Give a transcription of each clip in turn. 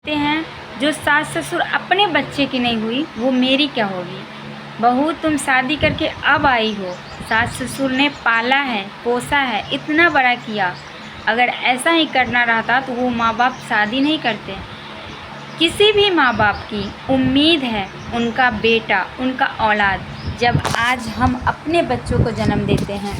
कहते हैं जो सास ससुर अपने बच्चे की नहीं हुई वो मेरी क्या होगी। बहू तुम शादी करके अब आई हो, सास ससुर ने पाला है, पोसा है, इतना बड़ा किया। अगर ऐसा ही करना रहता तो वो माँ बाप शादी नहीं करते। किसी भी माँ बाप की उम्मीद है उनका बेटा, उनका औलाद। जब आज हम अपने बच्चों को जन्म देते हैं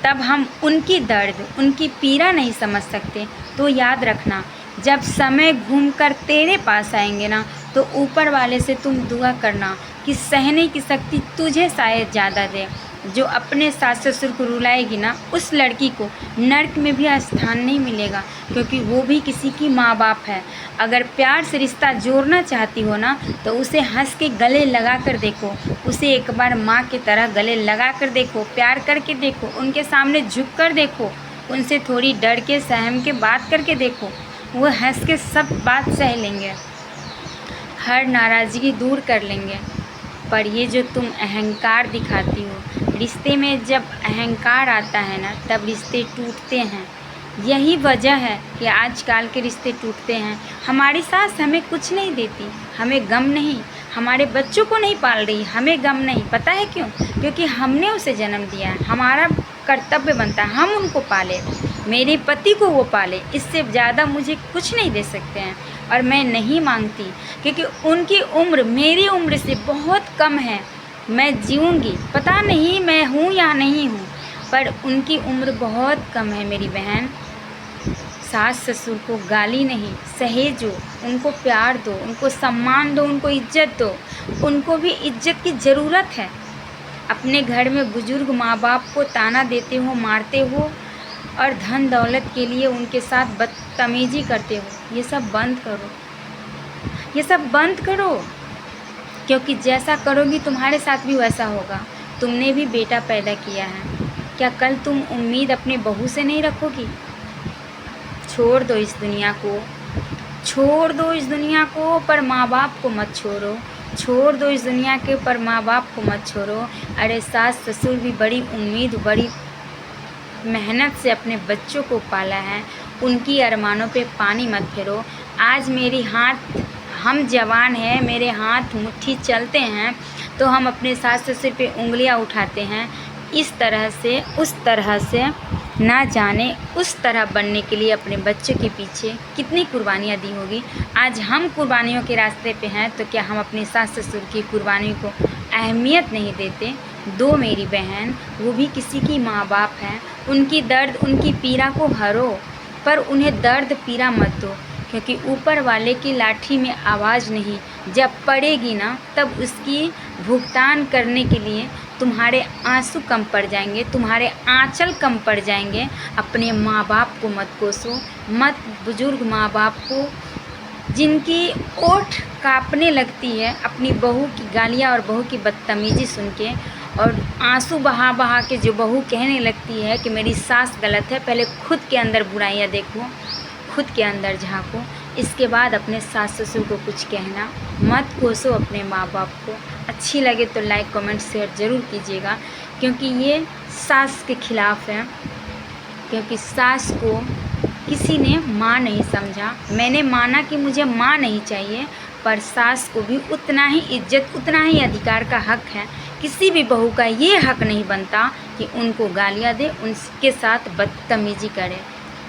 तब हम उनकी दर्द, उनकी पीड़ा नहीं समझ सकते। तो याद रखना, जब समय घूमकर तेरे पास आएंगे ना तो ऊपर वाले से तुम दुआ करना कि सहने की शक्ति तुझे शायद ज़्यादा दे। जो अपने सास ससुर को रुलाएगी ना, उस लड़की को नर्क में भी स्थान नहीं मिलेगा, क्योंकि वो भी किसी की माँ बाप है। अगर प्यार से रिश्ता जोड़ना चाहती हो ना तो उसे हंस के गले लगा कर देखो, उसे एक बार माँ की तरह गले लगा कर देखो, प्यार करके देखो, उनके सामने झुक कर देखो, उनसे थोड़ी डर के सहम के बात करके देखो। वो हंस के सब बात सह लेंगे, हर नाराज़गी दूर कर लेंगे। पर ये जो तुम अहंकार दिखाती हो, रिश्ते में जब अहंकार आता है ना तब रिश्ते टूटते हैं। यही वजह है कि आजकल के रिश्ते टूटते हैं। हमारी सास हमें कुछ नहीं देती, हमें गम नहीं, हमारे बच्चों को नहीं पाल रही, हमें गम नहीं। पता है क्यों? क्योंकि हमने उसे जन्म दिया है, हमारा कर्तव्य बनता है हम उनको पाले, मेरे पति को वो पाले। इससे ज़्यादा मुझे कुछ नहीं दे सकते हैं और मैं नहीं मांगती, क्योंकि उनकी उम्र मेरी उम्र से बहुत कम है। मैं जीऊँगी, पता नहीं मैं हूँ या नहीं हूँ, पर उनकी उम्र बहुत कम है। मेरी बहन, सास ससुर को गाली नहीं, सहेजो, उनको प्यार दो, उनको सम्मान दो, उनको इज्जत दो। उनको भी इज्जत की ज़रूरत है। अपने घर में बुजुर्ग माँ बाप को ताना देते हो, मारते हो और धन दौलत के लिए उनके साथ बदतमीजी करते हो। ये सब बंद करो, ये सब बंद करो, क्योंकि जैसा करोगी तुम्हारे साथ भी वैसा होगा। तुमने भी बेटा पैदा किया है, क्या कल तुम उम्मीद अपने बहू से नहीं रखोगी? छोड़ दो इस दुनिया को, छोड़ दो इस दुनिया को, पर माँ बाप को मत छोड़ो। छोड़ दो इस दुनिया के, पर माँ बाप को मत छोड़ो। अरे सास ससुर भी बड़ी उम्मीद, बड़ी मेहनत से अपने बच्चों को पाला है, उनकी अरमानों पे पानी मत फेरो। आज मेरी हाथ, हम जवान हैं, मेरे हाथ मुट्ठी चलते हैं तो हम अपने सास ससुर पे उंगलियां उठाते हैं। इस तरह से, उस तरह से ना जाने उस तरह बनने के लिए अपने बच्चे के पीछे कितनी कुर्बानियाँ दी होगी। आज हम कुर्बानियों के रास्ते पे हैं तो क्या हम अपने सास ससुर की कुर्बानी को अहमियत नहीं देते? दो मेरी बहन, वो भी किसी की माँ बाप हैं, उनकी दर्द, उनकी पीड़ा को हरो, पर उन्हें दर्द पीड़ा मत दो, क्योंकि ऊपर वाले की लाठी में आवाज़ नहीं, जब पड़ेगी ना तब उसकी भुगतान करने के लिए तुम्हारे आंसू कम पड़ जाएंगे, तुम्हारे आंचल कम पड़ जाएंगे। अपने माँ बाप को मत कोसो, मत बुजुर्ग माँ बाप को जिनकी ओठ कांपने लगती है अपनी बहू की गालियाँ और बहू की बदतमीजी सुन के, और आंसू बहा बहा के जो बहू कहने लगती है कि मेरी सास गलत है। पहले खुद के अंदर बुराइयाँ देखो, खुद के अंदर झाँको, इसके बाद अपने सास ससुर को कुछ कहना। मत कोसो अपने माँ बाप को। अच्छी लगे तो लाइक कमेंट शेयर ज़रूर कीजिएगा, क्योंकि ये सास के ख़िलाफ़ है, क्योंकि सास को किसी ने माँ नहीं समझा। मैंने माना कि मुझे माँ नहीं चाहिए, पर सास को भी उतना ही इज्जत, उतना ही अधिकार का हक है। किसी भी बहू का ये हक नहीं बनता कि उनको गालियाँ दे, उनके साथ बदतमीजी करे।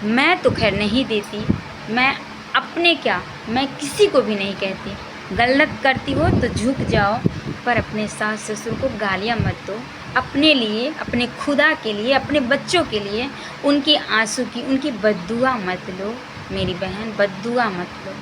मैं तो खैर नहीं देती, मैं अपने क्या, मैं किसी को भी नहीं कहती। गलत करती हो तो झुक जाओ, पर अपने सास ससुर को गालियाँ मत दो। अपने लिए, अपने खुदा के लिए, अपने बच्चों के लिए उनके आंसू की, उनकी बद्दुआ मत लो। मेरी बहन, बद्दुआ मत लो।